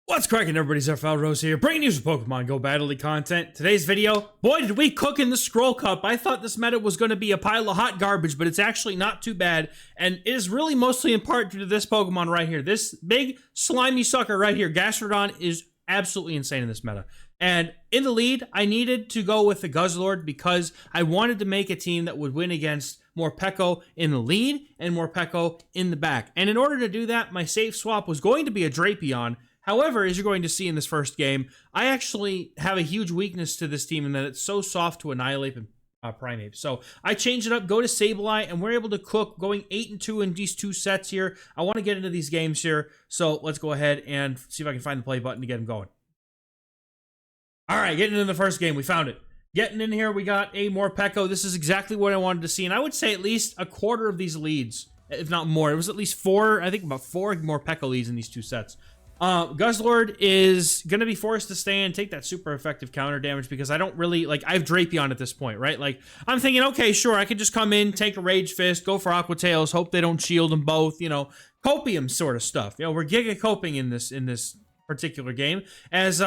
What's cracking, everybody? XehrFelrose here, bringing you some Pokemon Go Battle League content. Today's video, boy did we cook in the Scroll Cup. I thought this meta was going to be a pile of hot garbage, but it's actually not too bad. And it is really mostly in part due to this Pokemon right here. This big slimy sucker right here, Gastrodon, is absolutely insane in this meta. And in the lead, I needed to go with the Guzzlord because I wanted to make a team that would win against Morpeko in the lead and Morpeko in the back. And in order to do that, my safe swap was going to be a Drapion. However, as you're going to see in this first game, I actually have a huge weakness to this team in that it's so soft to annihilate Primeape. So I changed it up, go to Sableye, and we're able to cook going 8-2 in these two sets here. I want to get into these games here, so let's go ahead and see if I can find the play button to get them going. All right, getting into the first game, we found it. Getting in here, we got a Morpeko. This is exactly what I wanted to see, and I would say at least a quarter of these leads, if not more. It was at least four, I think about 4 Morpeko leads in these two sets. Guzzlord is going to be forced to stay and take that super effective counter damage because I don't really, like, I have Drapion at this point, right? Like, I'm thinking, okay, sure, I could just come in, take a Rage Fist, go for Aqua Tails, hope they don't shield them both, you know, copium sort of stuff. You know, we're giga coping in this particular game as,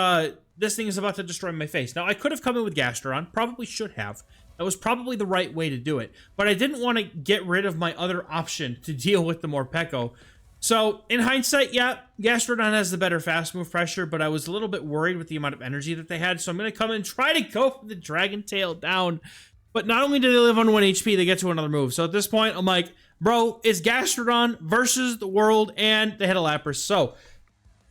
this thing is about to destroy my face. Now, I could have come in with Gastrodon, probably should have. That was probably the right way to do it, but I didn't want to get rid of my other option to deal with the Morpeko. So, in hindsight, yeah, Gastrodon has the better fast move pressure, but I was a little bit worried with the amount of energy that they had, so I'm going to come in and try to go for the Dragon Tail down. But not only do they live on 1 HP, they get to another move. So at this point, I'm like, bro, it's Gastrodon versus the world, and they hit a Lapras. So,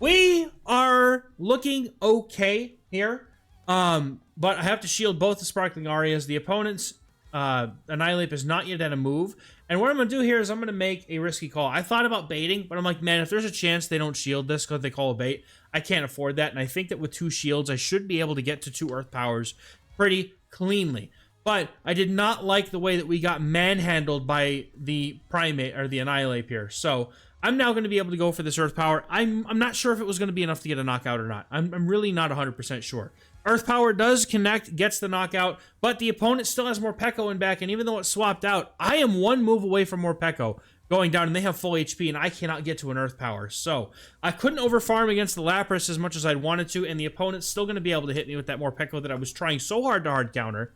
we are looking okay here, but I have to shield both the Sparkling Arias. The opponent's Annihilate is not yet at a move. And what I'm going to do here is I'm going to make a risky call. I thought about baiting, but I'm like, man, if there's a chance they don't shield this because they call a bait, I can't afford that. And I think that with 2 shields, I should be able to get to 2 Earth Powers pretty cleanly. But I did not like the way that we got manhandled by the Primeape, or the Annihilate here. So I'm now going to be able to go for this Earth Power. I'm not sure if it was going to be enough to get a knockout or not. I'm really not 100% sure. Earth Power does connect, gets the knockout, but the opponent still has Morpeko in back, and even though it's swapped out, I am 1 move away from Morpeko going down, and they have full HP, and I cannot get to an Earth Power. So I couldn't overfarm against the Lapras as much as I'd wanted to, and the opponent's still going to be able to hit me with that Morpeko that I was trying so hard to hard counter,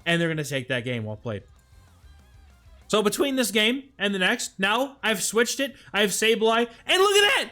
and they're going to take that game. Well played. So between this game and the next, now I've switched it. I have Sableye, and look at that!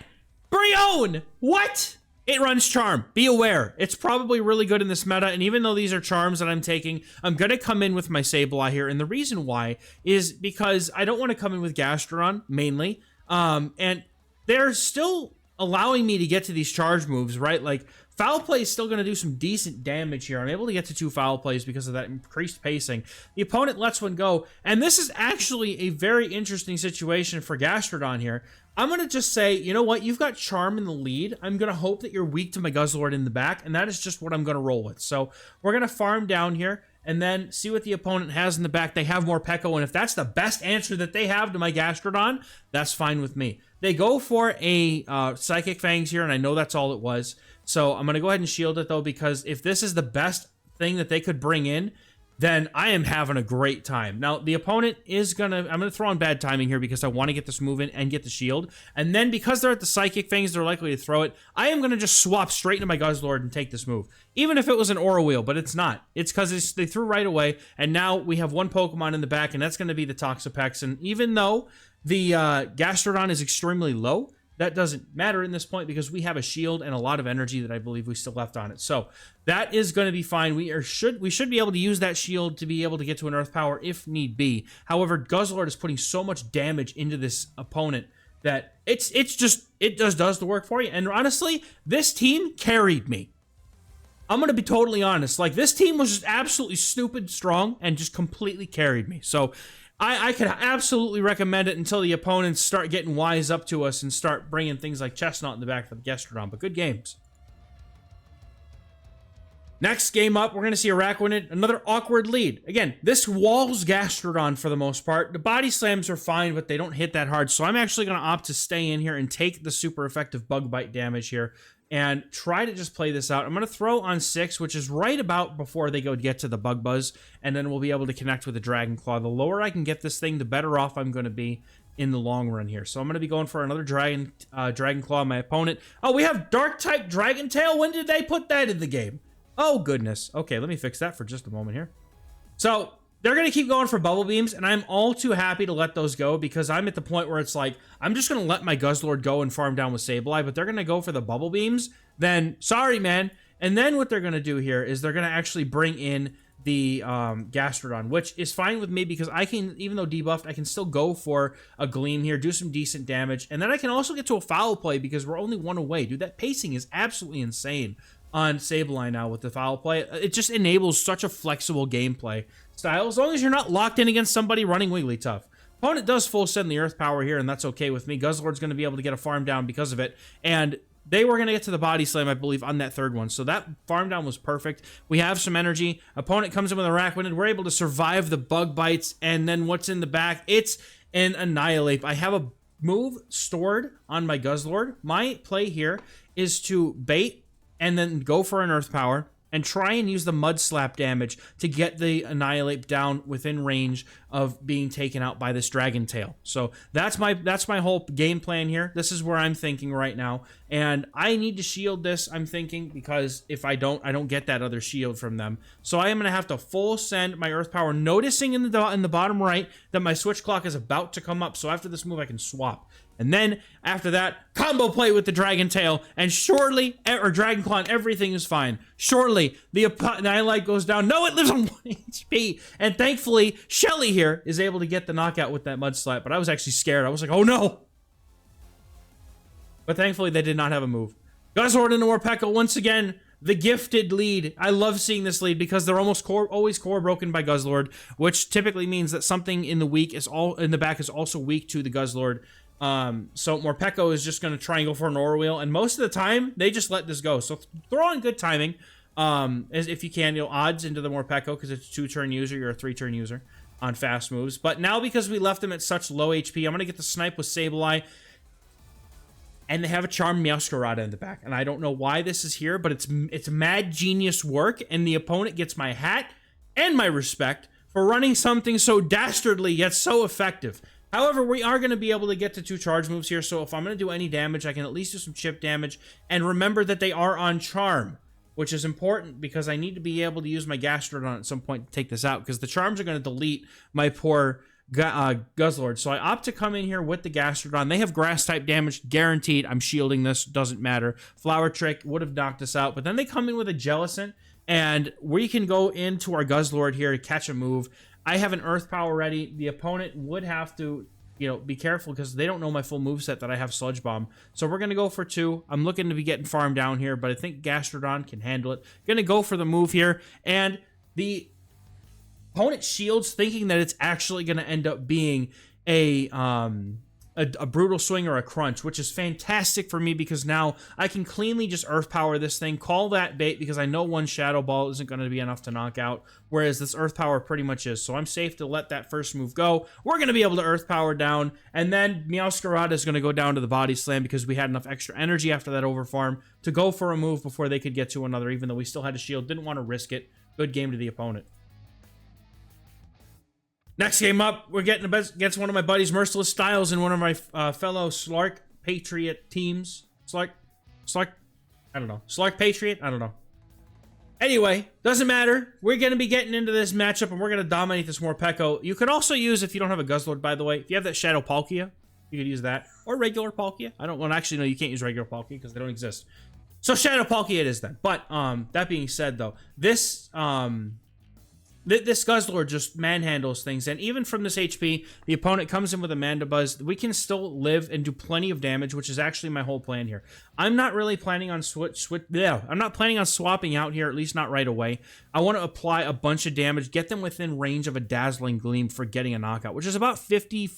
Brion! What? It runs Charm. Be aware. It's probably really good in this meta, and even though these are charms that I'm taking, I'm going to come in with my Sableye here, and the reason why is because I don't want to come in with Gastrodon, mainly, and they're still allowing me to get to these charge moves, right? Like, Foul Play is still going to do some decent damage here. I'm able to get to 2 Foul Plays because of that increased pacing. The opponent lets one go, and this is actually a very interesting situation for Gastrodon here. I'm going to just say, you know what? You've got Charm in the lead. I'm going to hope that you're weak to my Guzzlord in the back, and that is just what I'm going to roll with. So we're going to farm down here and then see what the opponent has in the back. They have Morpeko, and if that's the best answer that they have to my Gastrodon, that's fine with me. They go for a Psychic Fangs here, and I know that's all it was. So I'm going to go ahead and shield it, though, because if this is the best thing that they could bring in, then I am having a great time. Now, the opponent is going to... I'm going to throw on bad timing here because I want to get this move in and get the shield. And then because they're at the Psychic Fangs, they're likely to throw it. I am going to just swap straight into my Guzzlord and take this move. Even if it was an Aura Wheel, but it's not. It's because they threw right away, and now we have 1 Pokemon in the back, and that's going to be the Toxapex. And even though the Gastrodon is extremely low, that doesn't matter in this point because we have a shield and a lot of energy that I believe we still left on it. So that is going to be fine. We should be able to use that shield to be able to get to an Earth Power if need be. However, Guzzlord is putting so much damage into this opponent that it does the work for you. And honestly, this team carried me. I'm going to be totally honest. Like, this team was just absolutely stupid strong and just completely carried me. So I could absolutely recommend it until the opponents start getting wise up to us and start bringing things like Chestnut in the back for the Gastrodon, but good games. Next game up, we're going to see Araquanid, another awkward lead. Again, this walls Gastrodon for the most part. The body slams are fine, but they don't hit that hard, so I'm actually going to opt to stay in here and take the super effective Bug Bite damage here and try to just play this out. I'm going to throw on 6, which is right about before they go get to the Bug Buzz, and then we'll be able to connect with the Dragon Claw. The lower I can get this thing, the better off I'm going to be. in the long run here. So I'm going to be going for another Dragon Claw on my opponent. Oh, we have Dark-type Dragon Tail? When did they put that in the game? Oh, goodness. Okay, let me fix that for just a moment here. So they're going to keep going for Bubble Beams, and I'm all too happy to let those go because I'm at the point where it's like, I'm just going to let my Guzzlord go and farm down with Sableye, but they're going to go for the Bubble Beams. Then, sorry, man. And then what they're going to do here is they're going to actually bring in the Gastrodon, which is fine with me because I can, even though debuffed, I can still go for a Gleam here, do some decent damage, and then I can also get to a foul play because we're only one away. Dude, that pacing is absolutely insane on Sableye now with the foul play. It just enables such a flexible gameplay style as long as you're not locked in against somebody running Wigglytuff. Opponent does full send the Earth Power here, and that's okay with me. Guzzlord's going to be able to get a farm down because of it, and they were going to get to the Body Slam, I believe, on that third one. So that farm down was perfect. We have some energy. Opponent comes in with a Arachidid. We're able to survive the Bug Bites. And then what's in the back? It's an Annihilate. I have a move stored on my Guzzlord. My play here is to bait and then go for an Earth Power and try and use the Mud Slap damage to get the Annihilate down within range of being taken out by this Dragon Tail. So that's my whole game plan here. This is where I'm thinking right now. And I need to shield this, I'm thinking, because if I don't get that other shield from them. So I am going to have to full send my Earth Power, noticing in the bottom right that my switch clock is about to come up. So after this move, I can swap. And then, after that, combo play with the Dragon Tail, and shortly, or Dragon Claw, and everything is fine. Shortly, the Annihilate goes down. No, it lives on 1 HP. And thankfully, Shelly here is able to get the knockout with that Mud Slap, but I was actually scared. I was like, oh no! But thankfully, they did not have a move. Guzzlord into Morpeko, once again, the gifted lead. I love seeing this lead because they're always core broken by Guzzlord, which typically means that something in the back is also weak to the Guzzlord. So Morpeko is just going to try and go for an Aura Wheel, and most of the time they just let this go. So throw on good timing, as if you can, odds into the Morpeko because it's a 2-turn user, you're a 3-turn user on fast moves. But now because we left them at such low HP, I'm going to get the snipe with Sableye, and they have a Charmed Meowscarada in the back, and I don't know why this is here, but it's mad genius work, and the opponent gets my hat and my respect for running something so dastardly yet so effective. However, we are going to be able to get to 2 charge moves here, so if I'm going to do any damage, I can at least do some chip damage. And remember that they are on Charm, which is important because I need to be able to use my Gastrodon at some point to take this out, because the Charms are going to delete my poor Guzzlord. So I opt to come in here with the Gastrodon. They have Grass-type damage, guaranteed. I'm shielding this, doesn't matter. Flower Trick would have knocked us out, but then they come in with a Jellicent, and we can go into our Guzzlord here to catch a move. I have an Earth Power ready. The opponent would have to, be careful because they don't know my full moveset that I have Sludge Bomb. So we're going to go for 2. I'm looking to be getting farmed down here, but I think Gastrodon can handle it. Going to go for the move here, and the opponent shields thinking that it's actually going to end up being a Brutal Swing or a Crunch, which is fantastic for me because now I can cleanly just Earth Power this thing, call that bait because I know one Shadow Ball isn't going to be enough to knock out, whereas this Earth Power pretty much is. So I'm safe to let that first move go. We're going to be able to Earth Power down, and then Meowscarada is going to go down to the Body Slam because we had enough extra energy after that overfarm to go for a move before they could get to another, even though we still had a shield. Didn't want to risk it. Good game to the opponent. Next game up, we're getting against one of my buddies, Merciless Styles, and one of my fellow Slark Patriot teams. Slark Patriot? I don't know. Anyway, doesn't matter. We're going to be getting into this matchup, and we're going to dominate this Morpeko. You could also use, if you don't have a Guzzlord, by the way, if you have that Shadow Palkia, you could use that. Or regular Palkia. Actually, no, you can't use regular Palkia because they don't exist. So Shadow Palkia it is then. But, that being said, though, this Guzzlord just manhandles things, and even from this HP, the opponent comes in with a Mandibuzz. We can still live and do plenty of damage, which is actually my whole plan here. I'm not really planning on I'm not planning on swapping out here, at least not right away. I want to apply a bunch of damage, get them within range of a Dazzling Gleam for getting a knockout, which is about 55-60%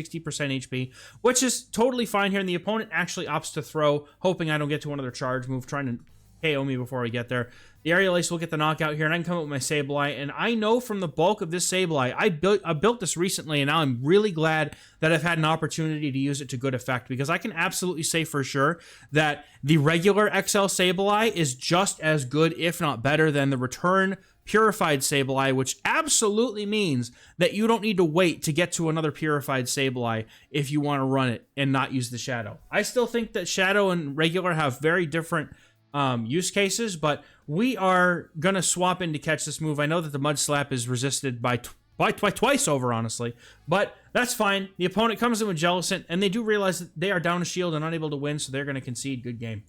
HP, which is totally fine here, and the opponent actually opts to throw, hoping I don't get to another charge move, trying to KO me before I get there. The Aerial Ace will get the knockout here, and I can come up with my Sableye, and I know from the bulk of this Sableye, I built this recently, and now I'm really glad that I've had an opportunity to use it to good effect, because I can absolutely say for sure that the regular XL Sableye is just as good, if not better, than the Return Purified Sableye, which absolutely means that you don't need to wait to get to another Purified Sableye if you want to run it and not use the Shadow. I still think that Shadow and regular have very different use cases, but we are going to swap in to catch this move. I know that the Mud Slap is resisted by twice over, honestly, but that's fine. The opponent comes in with Jellicent, and they do realize that they are down a shield and unable to win, so they're going to concede. Good game.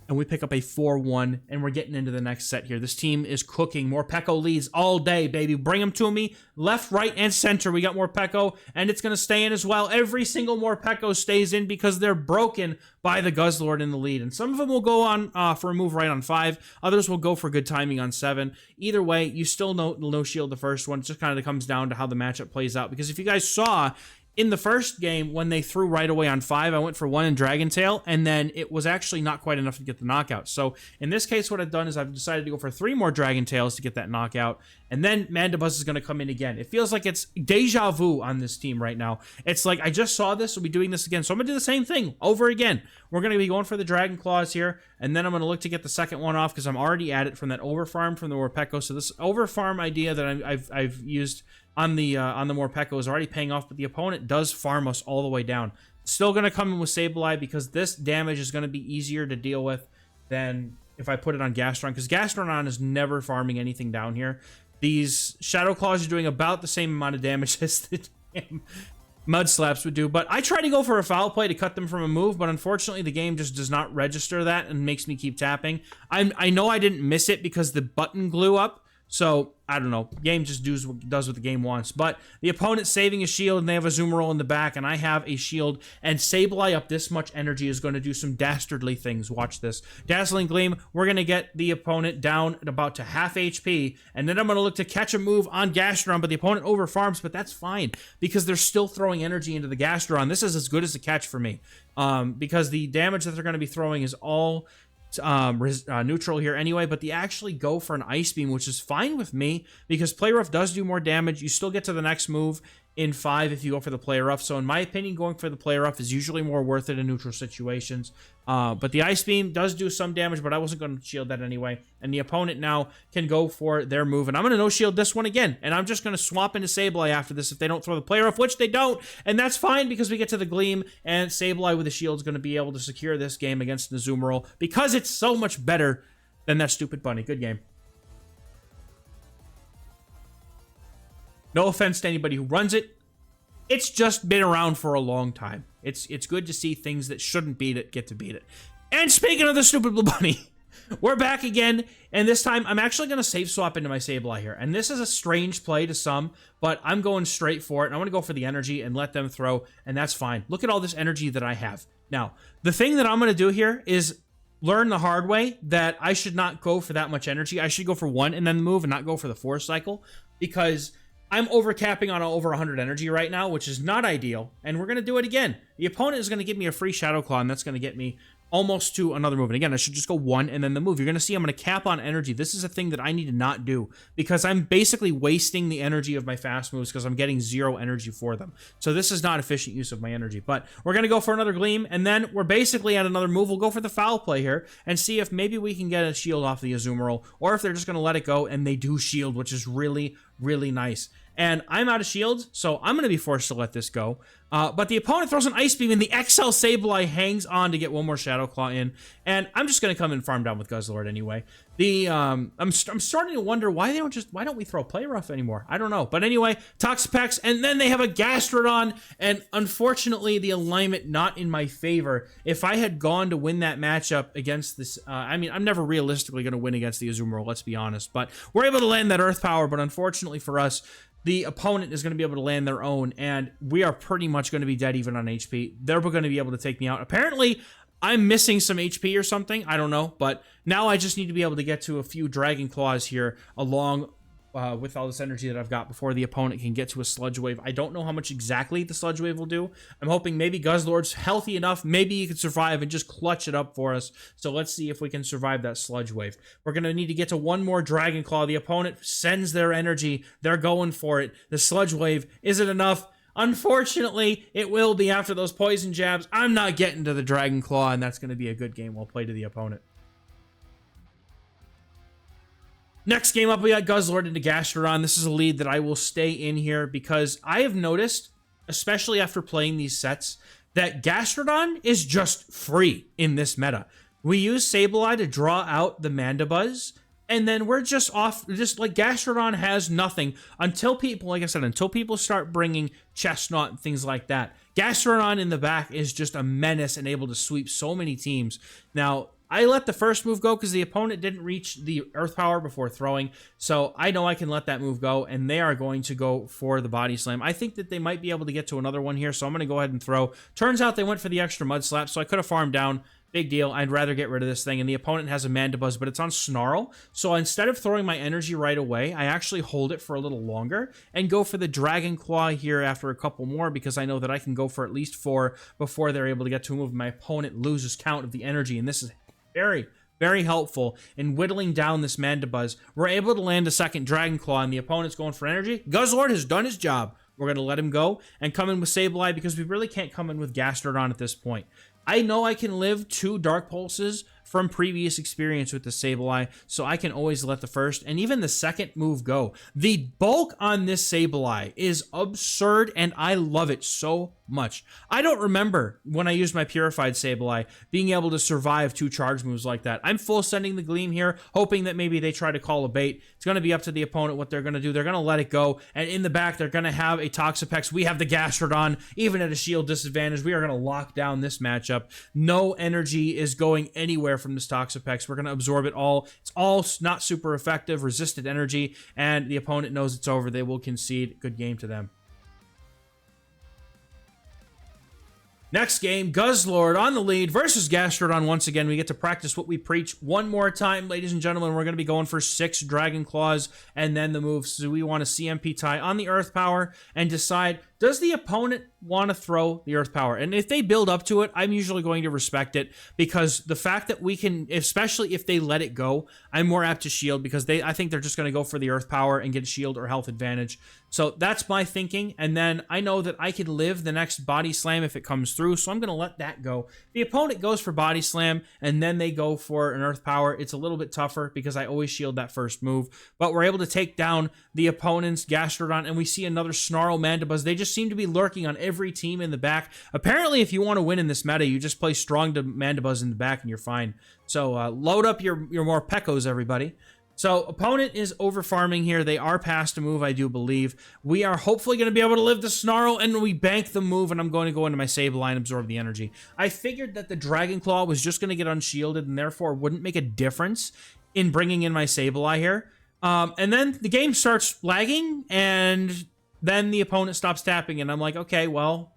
And we pick up a 4-1, and we're getting into the next set here. This team is cooking. Morpeko leads all day, baby. Bring them to me. Left, right, and center. We got Morpeko, and it's going to stay in as well. Every single Morpeko stays in because they're broken by the Guzzlord in the lead. And some of them will go on for a move right on 5. Others will go for good timing on 7. Either way, you still no shield the first one. It just kind of comes down to how the matchup plays out. Because if you guys saw, in the first game, when they threw right away on 5, I went for 1 in Dragon Tail, and then it was actually not quite enough to get the knockout. So in this case, what I've done is I've decided to go for 3 more Dragon Tails to get that knockout, and then Mandibuzz is going to come in again. It feels like it's deja vu on this team right now. It's like, I just saw this, we'll be doing this again, so I'm going to do the same thing over again. We're going to be going for the Dragon Claws here, and then I'm going to look to get the second one off because I'm already at it from that overfarm from the Morpeko. So this overfarm idea that I've used on the Morpeko is already paying off, but the opponent does farm us all the way down. Still going to come in with Sableye because this damage is going to be easier to deal with than if I put it on Gastrodon, because Gastrodon is never farming anything down here. These Shadow Claws are doing about the same amount of damage as the damn Mud Slaps would do, but I try to go for a foul play to cut them from a move, but unfortunately the game just does not register that and makes me keep tapping. I know I didn't miss it because the button blew up, so I don't know. Game just does what the game wants. But the opponent's saving a shield, and they have a Zoomerol in the back, and I have a shield. And Sableye up this much energy is going to do some dastardly things. Watch this. Dazzling Gleam, we're going to get the opponent down at about to half HP, and then I'm going to look to catch a move on Gastrodon, but the opponent overfarms, but that's fine, because they're still throwing energy into the Gastrodon. This is as good as a catch for me, because the damage that they're going to be throwing is all neutral here anyway, but they actually go for an Ice Beam, which is fine with me because Play Rough does do more damage. You still get to the next move in 5 if you go for the Play Rough. So in my opinion, going for the Play Rough is usually more worth it in neutral situations. But the Ice Beam does do some damage, but I wasn't going to shield that anyway. And the opponent now can go for their move. And I'm going to no-shield this one again. And I'm just going to swap into Sableye after this if they don't throw the Play Rough, which they don't. And that's fine because we get to the Gleam, and Sableye with the shield is going to be able to secure this game against the Zoomerol because it's so much better than that stupid bunny. Good game. No offense to anybody who runs it. It's just been around for a long time. It's good to see things that shouldn't beat it get to beat it. And speaking of the stupid blue bunny, we're back again, and this time I'm actually going to save swap into my Sableye here. And this is a strange play to some, but I'm going straight for it. And I'm going to go for the energy and let them throw, and that's fine. Look at all this energy that I have. Now, the thing that I'm going to do here is learn the hard way that I should not go for that much energy. I should go for 1 and then move and not go for the 4 cycle, because I'm overcapping on over 100 energy right now, which is not ideal, and we're going to do it again. The opponent is going to give me a free Shadow Claw, and that's going to get me almost to another move. And again, I should just go 1 and then the move. You're going to see I'm going to cap on energy. This is a thing that I need to not do because I'm basically wasting the energy of my fast moves because I'm getting 0 energy for them. So this is not efficient use of my energy, but we're going to go for another Gleam, and then we're basically at another move. We'll go for the foul play here and see if maybe we can get a shield off the Azumarill, or if they're just going to let it go, and they do shield, which is really, really nice. And I'm out of shields, so I'm going to be forced to let this go. But the opponent throws an Ice Beam, and the XL Sableye hangs on to get one more Shadow Claw in. And I'm just going to come and farm down with Guzzlord anyway. I'm starting to wonder why don't we throw Play Rough anymore? I don't know. But anyway, Toxapex, and then they have a Gastrodon, and unfortunately the alignment not in my favor. If I had gone to win that matchup against this, I mean, I'm never realistically going to win against the Azumarill, let's be honest. But we're able to land that Earth Power, but unfortunately for us, the opponent is going to be able to land their own, and we are pretty much going to be dead even on HP. They're going to be able to take me out. Apparently, I'm missing some HP or something. I don't know, but now I just need to be able to get to a few Dragon Claws here along with all this energy that I've got before the opponent can get to a Sludge Wave. I don't know how much exactly the Sludge Wave will do. I'm hoping maybe Guzzlord's healthy enough. Maybe he can survive and just clutch it up for us. So let's see if we can survive that Sludge Wave. We're going to need to get to one more Dragon Claw. The opponent sends their energy. They're going for it. The Sludge Wave, is it enough? Unfortunately, it will be after those poison jabs. I'm not getting to the Dragon Claw, and that's going to be a good game. Well played to the opponent. Next game up, we got Guzzlord into Gastrodon. This is a lead that I will stay in here because I have noticed, especially after playing these sets, that Gastrodon is just free in this meta. We use Sableye to draw out the Mandibuzz, and then we're just off, just like Gastrodon has nothing until people, like I said, until people start bringing Chestnut and things like that. Gastrodon in the back is just a menace and able to sweep so many teams. Now, I let the first move go because the opponent didn't reach the Earth Power before throwing, so I know I can let that move go, and they are going to go for the Body Slam. I think that they might be able to get to another one here, so I'm going to go ahead and throw. Turns out they went for the extra Mud Slap, so I could have farmed down. Big deal. I'd rather get rid of this thing, and the opponent has a Mandibuzz, but it's on Snarl, so instead of throwing my energy right away, I actually hold it for a little longer and go for the Dragon Claw here after a couple more because I know that I can go for at least 4 before they're able to get to a move. My opponent loses count of the energy, and this is very, very helpful in whittling down this Mandibuzz. We're able to land a second Dragon Claw, and the opponent's going for energy. Guzzlord has done his job. We're going to let him go and come in with Sableye because we really can't come in with Gastrodon at this point. I know I can live 2 Dark Pulses from previous experience with the Sableye, so I can always let the first and even the second move go. The bulk on this Sableye is absurd, and I love it so much. I don't remember when I used my Purified Sableye being able to survive 2 charge moves like that. I'm full sending the Gleam here, hoping that maybe they try to call a bait. It's going to be up to the opponent what they're going to do. They're going to let it go, and in the back, they're going to have a Toxapex. We have the Gastrodon, even at a shield disadvantage. We are going to lock down this matchup. No energy is going anywhere from this Toxapex. We're going to absorb it all. It's all not super effective, resisted energy, and the opponent knows it's over. They will concede. Good game to them. Next game, Guzzlord on the lead versus Gastrodon. Once again, we get to practice what we preach one more time, ladies and gentlemen. We're going to be going for 6 Dragon Claws and then the moves. So we want to CMP tie on the Earth Power and decide, does the opponent want to throw the Earth Power? And if they build up to it, I'm usually going to respect it because the fact that we can, especially if they let it go, I'm more apt to shield because I think they're just going to go for the Earth Power and get a shield or health advantage. So that's my thinking. And then I know that I can live the next Body Slam if it comes through, so I'm going to let that go. The opponent goes for Body Slam and then they go for an Earth Power. It's a little bit tougher because I always shield that first move, but we're able to take down the opponent's Gastrodon, and we see another Snarl Mandibuzz. They just seem to be lurking on every team in the back. Apparently, if you want to win in this meta, you just play strong to Mandibuzz in the back and you're fine. So load up your Morpekos, everybody. So opponent is over farming here. They are past a move, I do believe. We are hopefully going to be able to live the Snarl, and we bank the move, and I'm going to go into my Sableye and absorb the energy. I figured that the Dragon Claw was just going to get unshielded and therefore wouldn't make a difference in bringing in my Sableye here. And then the game starts lagging, and then the opponent stops tapping, and I'm like, okay, well,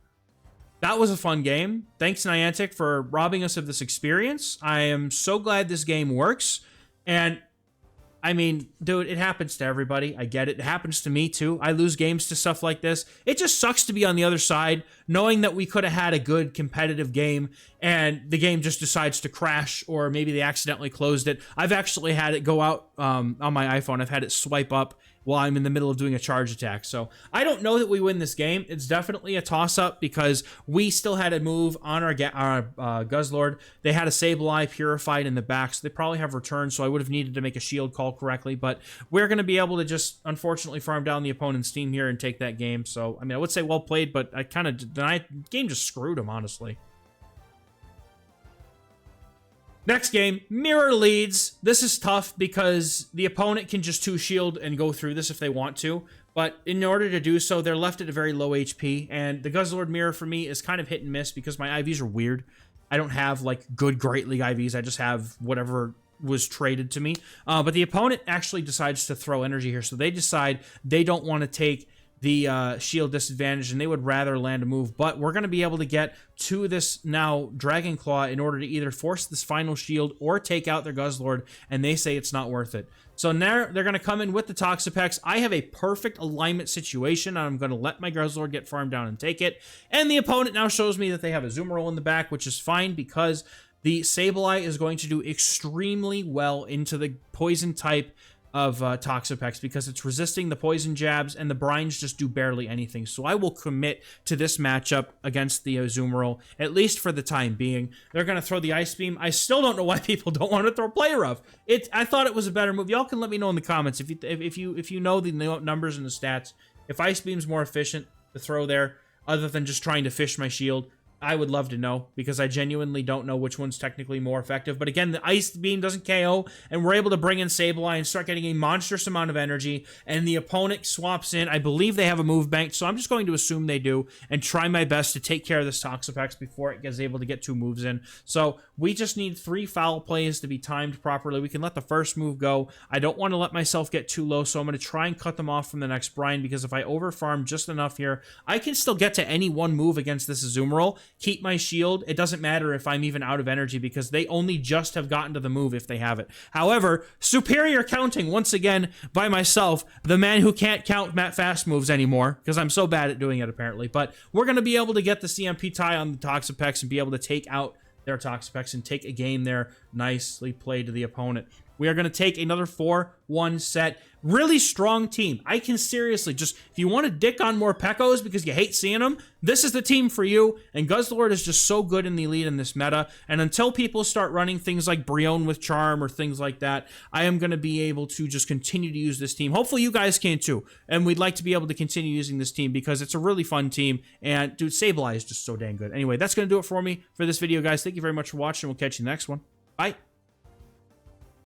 that was a fun game. Thanks, Niantic, for robbing us of this experience. I am so glad this game works, and I mean, dude, it happens to everybody. I get it. It happens to me, too. I lose games to stuff like this. It just sucks to be on the other side, knowing that we could have had a good competitive game, and the game just decides to crash, or maybe they accidentally closed it. I've actually had it go out on my iPhone. I've had it swipe up while I'm in the middle of doing a charge attack. So I don't know that we win this game. It's definitely a toss-up because we still had a move on our Guzzlord. They had a Sableye Purified in the back, so they probably have returned, so I would have needed to make a shield call correctly, but we're going to be able to just, unfortunately, farm down the opponent's team here and take that game. So, I mean, I would say well played, but I kind of, the game just screwed him, honestly. Next game, mirror leads. This is tough because the opponent can just 2-shield and go through this if they want to, but in order to do so, they're left at a very low HP, and the Guzzlord mirror for me is kind of hit and miss because my IVs are weird. I don't have, like, good Great League IVs. I just have whatever was traded to me. But the opponent actually decides to throw energy here, so they decide they don't want to take the shield disadvantage, and they would rather land a move, but we're going to be able to get to this now Dragon Claw in order to either force this final shield or take out their Guzzlord, and they say it's not worth it. So now they're going to come in with the Toxapex. I have a perfect alignment situation. I'm going to let my Guzzlord get farmed down and take it, and the opponent now shows me that they have a Zoomerol in the back, which is fine because the Sableye is going to do extremely well into the poison type Toxapex because it's resisting the poison jabs and the brines just do barely anything. So I will commit to this matchup against the Azumarill, at least for the time being. They're going to throw the Ice Beam. I still don't know why people don't want to throw Play Rough. I thought it was a better move. Y'all can let me know in the comments if you know the numbers and the stats. If Ice Beam's more efficient to throw there, other than just trying to fish my shield, I would love to know, because I genuinely don't know which one's technically more effective. But again, the Ice Beam doesn't KO, and we're able to bring in Sableye and start getting a monstrous amount of energy, and the opponent swaps in. I believe they have a move bank, so I'm just going to assume they do, and try my best to take care of this Toxapex before it gets able to get 2 moves in. So we just need 3 foul plays to be timed properly. We can let the first move go. I don't want to let myself get too low, so I'm going to try and cut them off from the next brine, because if I overfarm just enough here, I can still get to any one move against this Azumarill, keep my shield. It doesn't matter if I'm even out of energy, because they only just have gotten to the move if they have it. However, superior counting once again by myself, the man who can't count fast moves anymore, because I'm so bad at doing it apparently. But we're going to be able to get the CMP tie on the Toxapex and be able to take out their Toxapex and take a game there. Nicely played to the opponent. We are going to take another 4-1 set. Really strong team. I can seriously just, if you want to dick on Morpekos because you hate seeing them, this is the team for you. And Guzzlord is just so good in the lead in this meta. And until people start running things like Brion with Charm or things like that, I am going to be able to just continue to use this team. Hopefully you guys can too. And we'd like to be able to continue using this team because it's a really fun team. And dude, Sableye is just so dang good. Anyway, that's going to do it for me for this video, guys. Thank you very much for watching. We'll catch you in the next one. Bye.